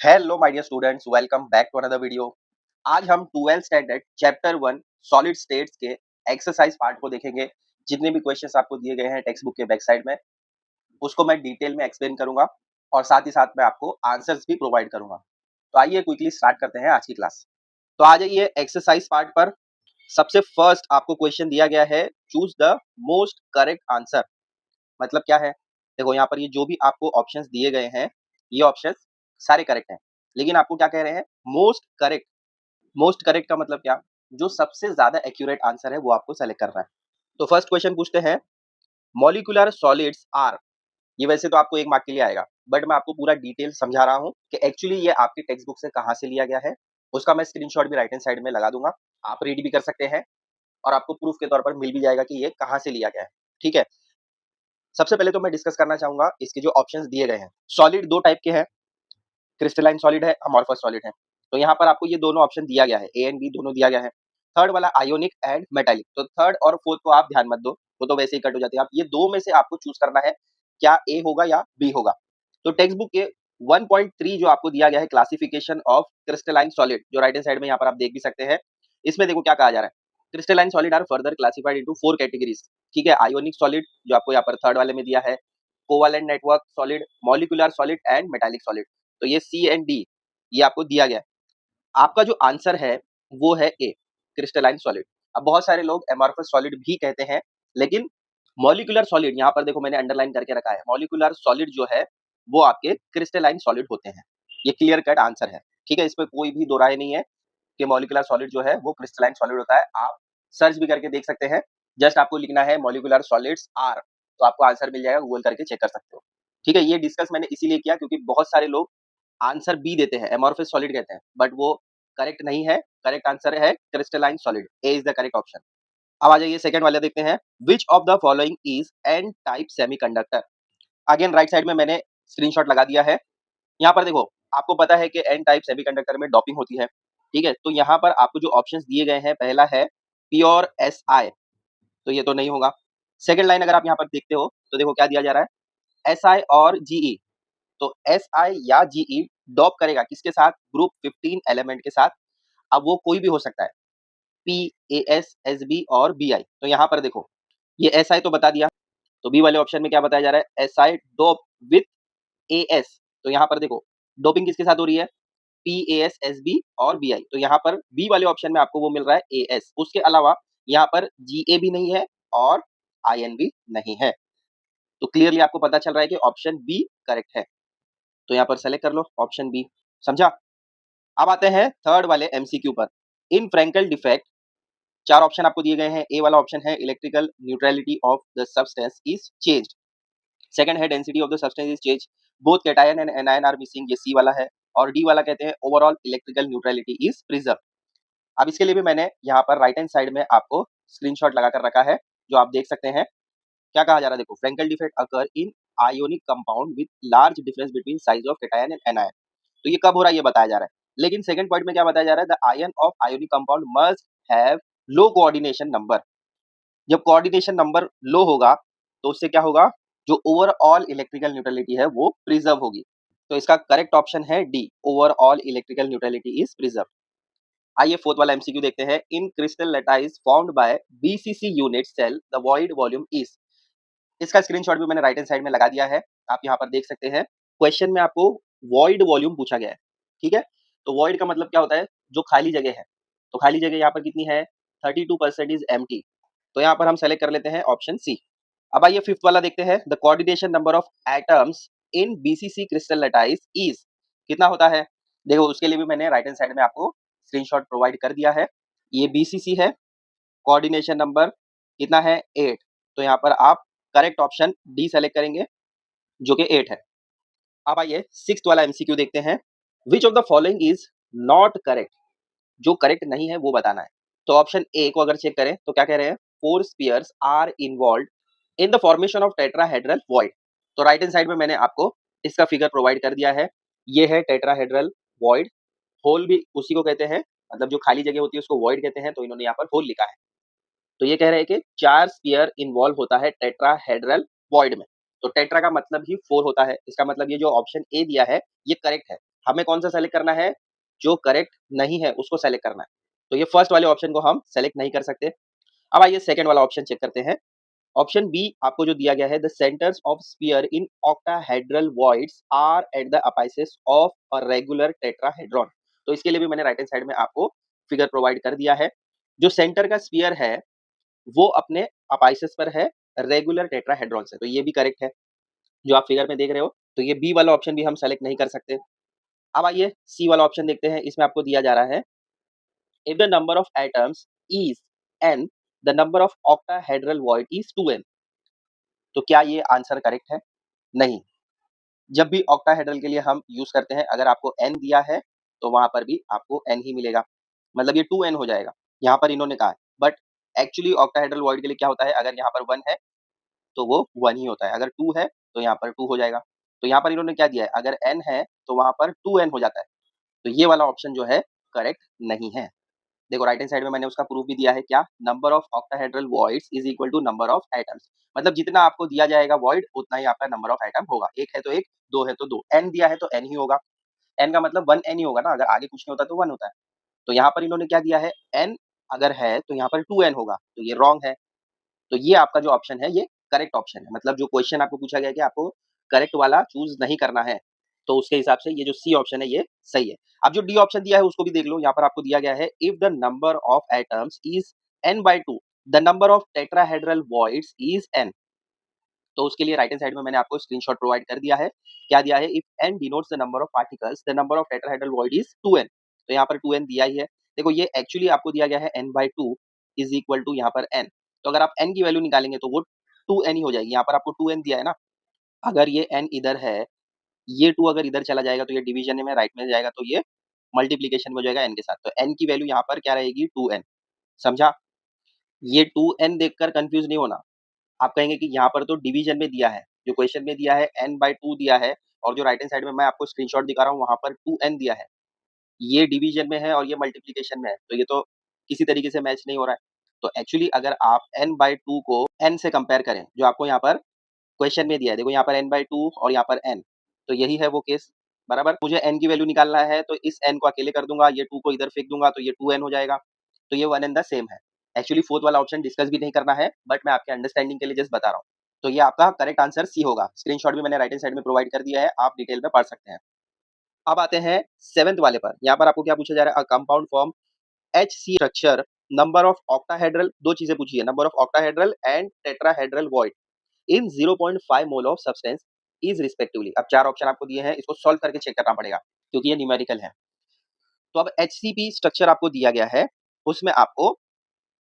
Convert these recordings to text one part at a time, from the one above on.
Hello my dear students, welcome back to another video. आज हम 12th standard chapter 1 solid states के exercise part को देखेंगे। जितने भी क्वेश्चंस आपको दिए गए हैं टेक्स्ट बुक के बैक साइड में, उसको मैं डिटेल में एक्सप्लेन करूंगा और साथ ही साथ मैं आपको आंसर्स भी प्रोवाइड करूंगा। तो आइए क्विकली स्टार्ट करते हैं आज की क्लास। तो आ जाइए एक्सरसाइज पार्ट पर। सबसे फर्स्ट आपको क्वेश्चन दिया गया है, choose the most correct answer. मतलब क्या है? देखो यहाँ पर ये जो भी आपको ऑप्शंस दिए गए हैं, ये ऑप्शंस सारे करेक्ट हैं, लेकिन आपको क्या कह रहे हैं? Most correct. मोस्ट करेक्ट का मतलब क्या? जो सबसे ज्यादा एक्यूरेट आंसर है वो आपको सेलेक्ट करना है। तो फर्स्ट क्वेश्चन पूछते हैं, मॉलिक्यूलर सॉलिड्स आर। ये वैसे तो आपको 1 मार्क के लिए आएगा, बट मैं आपको पूरा डिटेल समझा रहा हूँ कि एक्चुअली ये आपके टेक्स्ट बुक से कहाँ से लिया गया है। उसका मैं स्क्रीनशॉट भी राइट हैंड साइड में लगा दूंगा, आप रीड भी कर सकते हैं और आपको प्रूफ के तौर पर मिल भी जाएगा कि ये कहाँ से लिया गया है। ठीक है, सबसे पहले तो मैं डिस्कस करना चाहूंगा इसके जो ऑप्शंस दिए गए हैं। सॉलिड दो टाइप के हैं, क्रिस्टलाइन सॉलिड है, अमॉर्फस सॉलिड है। तो यहाँ पर आपको ये दोनों ऑप्शन दिया गया है, ए एंड बी दोनों दिया गया है। थर्ड वाला आयोनिक एंड मेटालिक, तो थर्ड और फोर्थ को आप ध्यान मत दो, वो तो वैसे ही कट हो जाती है। आप ये दो में से आपको चूज करना है, क्या ए होगा या बी होगा। तो टेक्स्ट बुक के 1.3 जो आपको दिया गया है, क्लासिफिकेशन ऑफ क्रिस्टलाइन सॉलिड, जो राइट हैंड साइड में यहाँ पर आप देख भी सकते हैं। इसमें देखो क्या कहा जा रहा है, crystalline solid are further classified into 4 categories. ठीक है, आयोनिक सॉलिड जो आपको यहाँ पर थर्ड वाले में दिया है, covalent network solid, molecular solid and metallic solid. तो ये सी एंड डी ये आपको दिया गया है। आपका जो आंसर है वो है ए, क्रिस्टलाइन सॉलिड। अब बहुत सारे लोग एमॉर्फस सॉलिड भी कहते हैं, लेकिन मॉलिक्यूलर सॉलिड यहाँ पर देखो मैंने अंडरलाइन करके रखा है, मॉलिक्यूलर सॉलिड जो है वो आपके क्रिस्टलाइन सॉलिड होते हैं। ये क्लियर कट आंसर है। ठीक है, इस पर कोई भी दो राय नहीं है कि मॉलिक्यूलर सॉलिड जो है वो क्रिस्टलाइन सॉलिड होता है। आप सर्च भी करके देख सकते हैं, जस्ट आपको लिखना है मॉलिक्यूलर सॉलिड्स आर, तो आपको आंसर मिल जाएगा, गूगल करके चेक कर सकते हो। ठीक है, ये डिस्कस मैंने इसीलिए किया क्योंकि बहुत सारे लोग आंसर बी देते हैं, एमॉर्फस सॉलिड कहते हैं, बट वो करेक्ट नहीं है। करेक्ट आंसर है crystalline solid, A is the correct option. अब आ जाइए सेकंड वाले देखते हैं, which of the following is an type semiconductor. Again right side में मैंने स्क्रीनशॉट लगा दिया है। यहाँ पर देखो, आपको पता है कि एन टाइप सेमीकंडक्टर में डोपिंग होती है। ठीक है, तो यहाँ पर आपको जो ऑप्शंस दिए गए हैं, पहला है प्योर एस आई, तो ये तो नहीं होगा। सेकंड लाइन अगर आप यहाँ पर देखते हो तो देखो क्या दिया जा रहा है, एस आई और जीई। तो एस आई या जीई डॉप करेगा किसके साथ? ग्रुप 15 एलिमेंट के साथ। अब वो कोई भी हो सकता है, P, A S, S B और बी आई। तो यहाँ पर देखो, ये एस आई तो बता दिया, तो बी वाले ऑप्शन में क्या बताया जा रहा है, S I dope with A S. तो यहाँ पर देखो डोपिंग किसके साथ हो रही है, P, A S, S B और बी आई। तो यहाँ पर बी वाले ऑप्शन में आपको वो मिल रहा है ए एस। उसके अलावा यहाँ पर जी ए भी नहीं है और आई एन भी नहीं है। तो क्लियरली आपको पता चल रहा है कि ऑप्शन बी करेक्ट है। तो यहाँ पर सेलेक्ट कर लो ऑप्शन बी। समझा? अब आते हैं थर्ड वाले एमसीक्यू पर। इन फ्रैंकल डिफेक्ट 4 ऑप्शन आपको दिए गए हैं। ए वाला ऑप्शन है electrical neutrality of the substance is changed. Second है density of the substance is change, both cation and anion are missing, ये सी वाला है। और डी वाला कहते हैं overall electrical neutrality is preserve. अब इसके लिए भी मैंने यहाँ पर राइट हैंड साइड में आपको स्क्रीनशॉट लगा कर रखा है, जो आप देख सकते हैं। क्या कहा जा रहा है देखो, Frenkel defect occur in ionic compound with large difference between size of cation and anion. तो ये कब हो रहा है ये बताया जा रहा है, लेकिन सेकंड पॉइंट में क्या बताया जा रहा है, the ion of ionic compound must have low coordination number. जब कोऑर्डिनेशन नंबर लो होगा तो उससे क्या होगा, जो ओवरऑल इलेक्ट्रिकल न्यूट्रलिटी है वो प्रिजर्व होगी। तो इसका करेक्ट ऑप्शन है D, overall electrical neutrality is preserve. आइए फोर्थ वाला एमसीक्यू देखते हैं, in crystal lattice formed by BCC unit cell the void volume is. इसका स्क्रीनशॉट भी मैंने राइट हैंड साइड में लगा दिया है, आप यहाँ पर देख सकते हैं। क्वेश्चन में आपको वॉइड वॉल्यूम पूछा गया है। ठीक है, तो वॉइड का मतलब क्या होता है, जो खाली जगह है। तो खाली जगह यहाँ पर कितनी है, 32% इज एम्प्टी। तो यहाँ पर हम सेलेक्ट कर लेते हैं ऑप्शन सी। अब आइए फिफ्थ वाला देखते हैं, the coordination number of atoms in BCC crystal lattice is. कितना होता है? देखो उसके लिए भी मैंने राइट हैंड साइड में आपको स्क्रीनशॉट प्रोवाइड कर दिया है। ये बीसीसी है, कोऑर्डिनेशन नंबर कितना है, 8। तो यहाँ पर आप करेक्ट ऑप्शन डी सेलेक्ट करेंगे, जो कि 8 है। अब आइए सिक्स्थ वाला एमसीक्यू देखते हैं, which of the following is not correct. जो करेक्ट नहीं है वो बताना है। तो ऑप्शन ए को अगर चेक करें तो क्या कह रहे हैं, 4 spheres are involve in the formation of tetrahedral void. तो राइट हैंड साइड में मैंने आपको इसका फिगर प्रोवाइड कर दिया है। ये है टेट्राहेड्रल वॉइड, होल भी उसी को कहते हैं, मतलब जो खाली जगह होती है उसको वॉइड कहते हैं, तो इन्होंने यहाँ पर होल लिखा है। तो ये कह रहे हैं कि 4 स्पीयर इन्वॉल्व होता है टेट्राहेड्रल वॉइड में। तो टेट्रा का मतलब ही 4 होता है, इसका मतलब ये जो ऑप्शन ए दिया है ये करेक्ट है। हमें कौन सा सेलेक्ट करना है? जो करेक्ट नहीं है उसको सेलेक्ट करना है। तो ये फर्स्ट वाले ऑप्शन को हम सेलेक्ट नहीं कर सकते। अब आइए सेकंड वाला ऑप्शन चेक करते हैं। ऑप्शन बी आपको जो दिया गया है, the centres of sphere in octahedral voids are at the apices of a regular tetrahedron. तो इसके लिए भी मैंने राइट हैंड साइड में आपको फिगर प्रोवाइड कर दिया है। जो सेंटर का स्फीयर है वो अपने अपाइसेस पर है रेगुलर टेट्राहेड्रॉन से, तो ये भी करेक्ट है जो आप फिगर में देख रहे हो। तो ये बी वाला ऑप्शन भी हम सेलेक्ट नहीं कर सकते। अब आइए सी वाला ऑप्शन देखते हैं। इसमें आपको दिया जा रहा है, if the number of atoms is n, the number of octahedral void is 2n। तो क्या ये आंसर करेक्ट है? नहीं। जब भी ऑक्टाहेड्रल के लिए हम यूज करते हैं, अगर आपको n दिया है तो वहां पर भी आपको n ही मिलेगा, मतलब ये 2n हो जाएगा। यहाँ पर इन्होंने कहा है, बट एक्चुअली ऑक्टाहेड्रल वॉइड के लिए क्या होता है, अगर यहाँ पर 1 है तो वो 1 ही होता है, अगर 2 है तो यहाँ पर 2 हो जाएगा। तो यहाँ पर इन्होंने क्या दिया है, अगर n है तो वहां पर 2n हो जाता है। तो ये वाला ऑप्शन जो है करेक्ट नहीं है। देखो राइट हैंड साइड में मैंने उसका प्रूफ भी दिया है, क्या? Number of octahedral voids is equal to number of atoms. मतलब जितना आपको दिया जाएगा वॉइड उतना ही आपका नंबर ऑफ एटम होगा। एक है तो एक, दो है तो दो, n दिया है तो n ही होगा। n का मतलब 1n ही होगा ना, अगर आगे कुछ नहीं होता तो 1 होता है। तो यहाँ पर इन्होंने क्या दिया है, n अगर है तो यहाँ पर 2n होगा, तो ये रॉन्ग है। तो ये आपका जो ऑप्शन है ये करेक्ट ऑप्शन है। मतलब जो क्वेश्चन आपको पूछा गया कि आपको करेक्ट वाला चूज नहीं करना है, तो उसके हिसाब से ये जो सी ऑप्शन है ये सही है। अब जो डी ऑप्शन दिया है उसको भी देख लो। यहाँ पर आपको दिया गया है, if the number of atoms is n/2, the number of tetrahedral voids is n। तो उसके लिए राइट हैंड साइड में मैंने आपको स्क्रीनशॉट प्रोवाइड कर दिया है। क्या दिया है, if n denotes the number of particles, the number of tetrahedral void is 2n। तो यहाँ पर 2n दिया ही है। देखो ये एक्चुअली आपको दिया गया है n/2 इज इक्वल टू यहाँ पर n। तो अगर आप n की वैल्यू निकालेंगे तो वो 2n ही हो जाएगी। यहाँ पर आपको 2n दिया है ना, अगर ये n इधर है, ये 2 अगर इधर चला जाएगा तो ये डिवीजन में राइट में जाएगा, तो ये मल्टीप्लीकेशन में हो जाएगा n के साथ। तो n की वैल्यू यहाँ पर क्या रहेगी, 2n। समझा? ये 2n देखकर कंफ्यूज नहीं होना। आप कहेंगे कि यहाँ पर तो डिवीजन में दिया है, जो क्वेश्चन में दिया है n/2 दिया है, और जो राइट हैंड साइड में मैं आपको स्क्रीनशॉट दिखा रहा हूँ वहां पर 2n दिया है। ये डिवीजन में है और ये मल्टीप्लीकेशन में है, तो ये तो किसी तरीके से मैच नहीं हो रहा है। तो एक्चुअली अगर आप n/2 को n से कंपेयर करें, जो आपको यहाँ पर क्वेश्चन में दिया है, देखो यहाँ पर n/2 और यहाँ पर n, तो यही है वो केस। बराबर, मुझे n की वैल्यू निकालना है तो इस n को अकेले कर दूंगा, ये 2 को इधर फेंक दूंगा तो ये 2n हो जाएगा। तो ये वन एंड द सेम है। एक्चुअली फोर्थ वाला ऑप्शन डिस्कस भी नहीं करना है, बट मैं आपके अंडरस्टैंडिंग के लिए जस्ट बता रहा हूँ। तो ये आपका करेक्ट आंसर सी होगा। स्क्रीनशॉट भी मैंने राइट हैंड साइड में प्रोवाइड कर दिया है, आप डिटेल में पढ़ सकते हैं। अब आते हैं सेवेंथ वाले पर। यहाँ पर आपको क्या पूछा जा रहा है, compound form H C structure, number of octahedral, दो चीजें पूछी है, number of octahedral and tetrahedral void in 0.5 mole of substance is respectively. अब चार ऑप्शन आपको दिए हैं, इसको सॉल्व करके चेक करना पड़ेगा क्योंकि ये न्यूमेरिकल है। तो अब एचसीपी स्ट्रक्चर आपको दिया गया है, उसमें आपको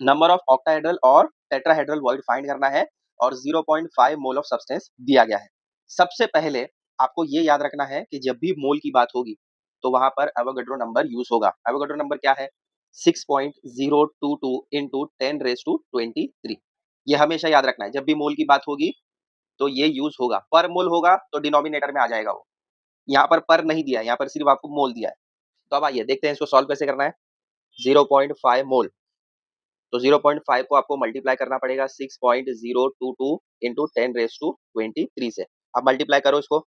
नंबर ऑफ ऑक्टाहेड्रल और टेट्राहेड्रल वॉइड फाइंड करना है, और 0.5 मोल ऑफ सब्सटेंस दिया गया है। सबसे पहले आपको ये याद रखना है कि जब भी मोल की बात होगी तो वहां पर एवोगाड्रो नंबर यूज होगा। एवोगाड्रो नंबर क्या है, 6.022 इंटू 10⁻23। ये हमेशा याद रखना है, जब भी मोल की बात होगी तो ये यूज होगा। पर मोल होगा तो डिनोमिनेटर में आ जाएगा वो। यहाँ पर नहीं दिया है, यहाँ पर सिर्फ आपको मोल दिया है। तो अब आइए देखते हैं इसको सॉल्व कैसे करना है। 0.5 मोल, तो 0.5 को आपको मल्टीप्लाई करना पड़ेगा 6.022 इंटू 10⁻23 से। अब मल्टीप्लाई करो इसको,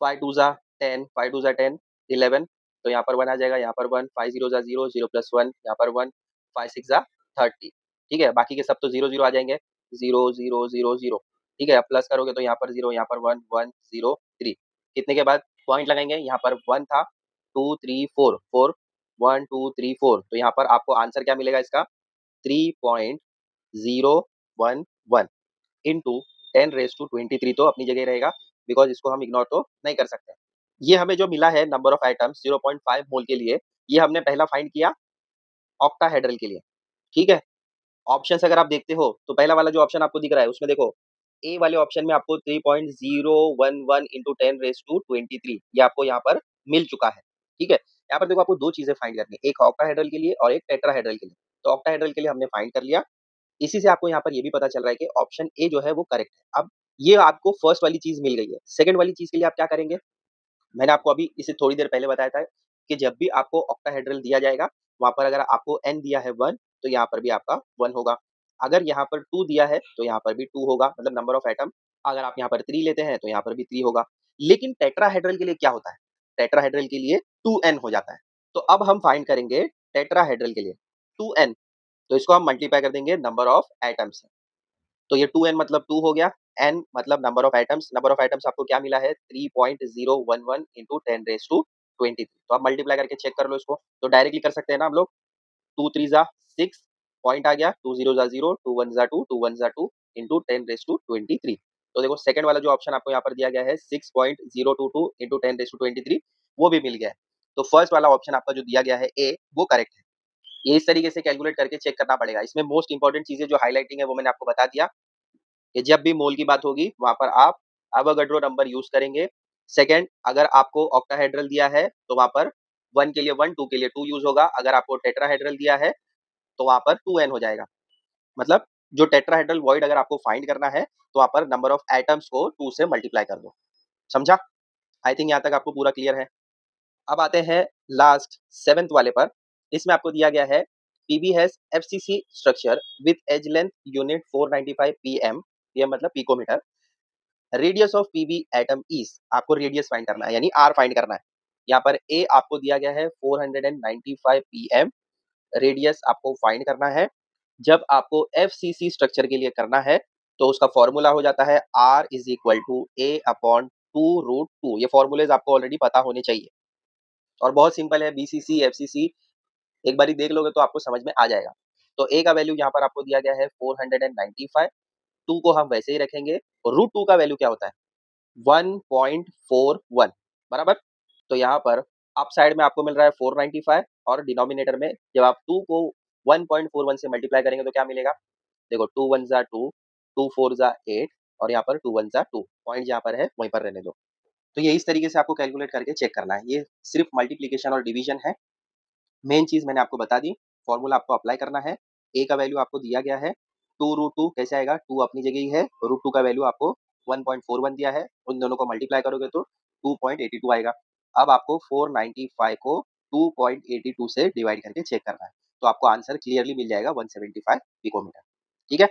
5 2 जा 10, 5 2 जा 10, 11। तो यहाँ पर 1 आ जाएगा, यहाँ पर 1, 5 0 जा 0, 0 प्लस 1, यहाँ पर 1, 5 6 जा 30। ठीक है, बाकी के सब तो 0 0 आ जाएंगे, 0 0 0 0। ठीक है, अब प्लस करोगे तो यहाँ पर 0, यहाँ पर 1 1 0 3। कितने के बाद पॉइंट लगाएंगे, यहाँ पर 1 था, 2 3 4 4, 1 2 3 4। तो यहाँ पर आपको आंसर क्या मिलेगा इसका, 3.011 इंटू 10⁻23। तो अपनी जगह रहेगा, बिकॉज इसको हम इग्नोर तो नहीं कर सकते। ये हमें जो मिला है नंबर ऑफ एटम्स 0.5 मोल के लिए, ये हमने पहला फाइंड किया ऑक्टाहेड्रल के लिए। ठीक है, ऑप्शंस अगर आप देखते हो तो पहला वाला जो ऑप्शन आपको दिख रहा है उसमें देखो, ए वाले ऑप्शन में आपको 3.011 इंटू 10⁻23 ये आपको यहाँ पर मिल चुका है। ठीक है, यहाँ पर देखो आपको दो चीजें फाइंड करनी है, एक ऑक्टाहेड्रल के लिए और एक टेट्राहेड्रल के लिए। तो ऑक्टाहेड्रल के लिए हमने फाइंड कर लिया। इसी से आपको यहाँ पर ये भी पता चल रहा है कि ऑप्शन ए जो है वो करेक्ट है। अब ये आपको फर्स्ट वाली चीज मिल गई है, सेकंड वाली चीज के लिए आप क्या करेंगे, मैंने आपको अभी इसे थोड़ी देर पहले बताया था कि जब भी आपको ऑक्टाहेड्रल दिया जाएगा वहां पर अगर आपको n दिया है 1, तो यहाँ पर भी आपका 1 होगा। अगर यहाँ पर 2 दिया है तो यहाँ पर भी 2 होगा, मतलब नंबर ऑफ एटम। अगर आप यहाँ पर 3 लेते हैं तो यहाँ पर भी 3 होगा। लेकिन टेट्राहेड्रल के लिए क्या होता है, टेट्राहेड्रल के लिए 2n हो जाता है। तो अब हम फाइंड करेंगे टेट्राहेड्रल के लिए 2n, तो इसको हम मल्टीप्लाई कर देंगे नंबर ऑफ एटम्स से। तो ये 2n मतलब 2 हो गया, n मतलब number of atoms, number of atoms आपको क्या मिला है 3.011 इंटू 10⁻23। तो आप मल्टीप्लाई करके चेक कर लो इसको, तो डायरेक्टली कर सकते हैं ना हम लोग। 2 3 ज़ा 6 पॉइंट आ गया, 2 0 ज़ा 0, 2 1 ज़ा 2, 2 1 ज़ा 2 इंटू 10⁻23। तो देखो सेकंड वाला जो ऑप्शन आपको यहाँ पर दिया गया है 6.022 इंटू 10⁻23 वो भी मिल गया है। तो फर्स्ट वाला ऑप्शन आपका जो दिया गया है ए वो करेक्ट है। ये इस तरीके से कैलकुलेट करके चेक करना पड़ेगा। इसमें मोस्ट इंपॉर्टेंट चीजें जो हाईलाइटिंग है वो मैंने आपको बता दिया कि जब भी मोल की बात होगी वहां पर आप एवोगाड्रो नंबर यूज करेंगे। सेकंड, अगर आपको ऑक्टाहेड्रल दिया है तो वहां पर 1 के लिए 1, 2 के लिए 2 यूज होगा। अगर आपको टेट्राहेड्रल दिया है तो वहां पर 2n हो जाएगा। मतलब जो टेट्राहेड्रल वॉइड अगर आपको फाइंड करना है तो वहां पर नंबर ऑफ एटम्स को 2 से मल्टीप्लाई कर दो। समझा? आई थिंक यहाँ तक आपको पूरा क्लियर है। अब आते हैं लास्ट सेवेंथ वाले पर। इसमें आपको दिया गया है PB has FCC structure with edge length unit 495 PM, ये मतलब picometer. Radius of PB atom is, आपको रेडियस फाइंड करना है यानी आर फाइंड करना है। यहाँ पर ए आपको दिया गया है 495 पीएम, रेडियस आपको फाइंड करना है। जब आपको एफसीसी स्ट्रक्चर के लिए करना है तो उसका फॉर्मूला हो जाता है r is equal to a upon 2√2। ये फॉर्मूलेज आपको ऑलरेडी पता होने चाहिए और बहुत सिंपल है। बीसीसी एफसीसी एक बारी देख लोगे तो आपको समझ में आ जाएगा। तो ए का वैल्यू यहाँ पर आपको दिया गया है 495, 2 को हम वैसे ही रखेंगे और √2 का वैल्यू क्या होता है 1.41 बराबर। तो यहाँ पर अप साइड में आपको मिल रहा है 495 और डिनोमिनेटर में जब आप 2 को 1.41 से मल्टीप्लाई करेंगे तो क्या मिलेगा, देखो 2 1 ज़ा 2, 2 4 ज़ा 8 और यहाँ पर 2 1 ज़ा 2, पॉइंट जहाँ पर है वहीं पर रहने दो। तो ये इस तरीके से आपको कैलकुलेट करके चेक करना है। ये सिर्फ मल्टीप्लीकेशन और डिवीजन है। मेन चीज मैंने आपको बता दी, फॉर्मूला आपको अप्लाई करना है। ए का वैल्यू आपको दिया गया है 2√2, कैसे आएगा 2 अपनी जगह ही है, √2 का वैल्यू आपको 1.41 दिया है, उन दोनों को मल्टीप्लाई करोगे तो 2.82 आएगा। अब आपको 495 को 2.82 से डिवाइड करके चेक करना है तो आपको आंसर क्लियरली मिल जाएगा 175 पिकोमीटर। ठीक है।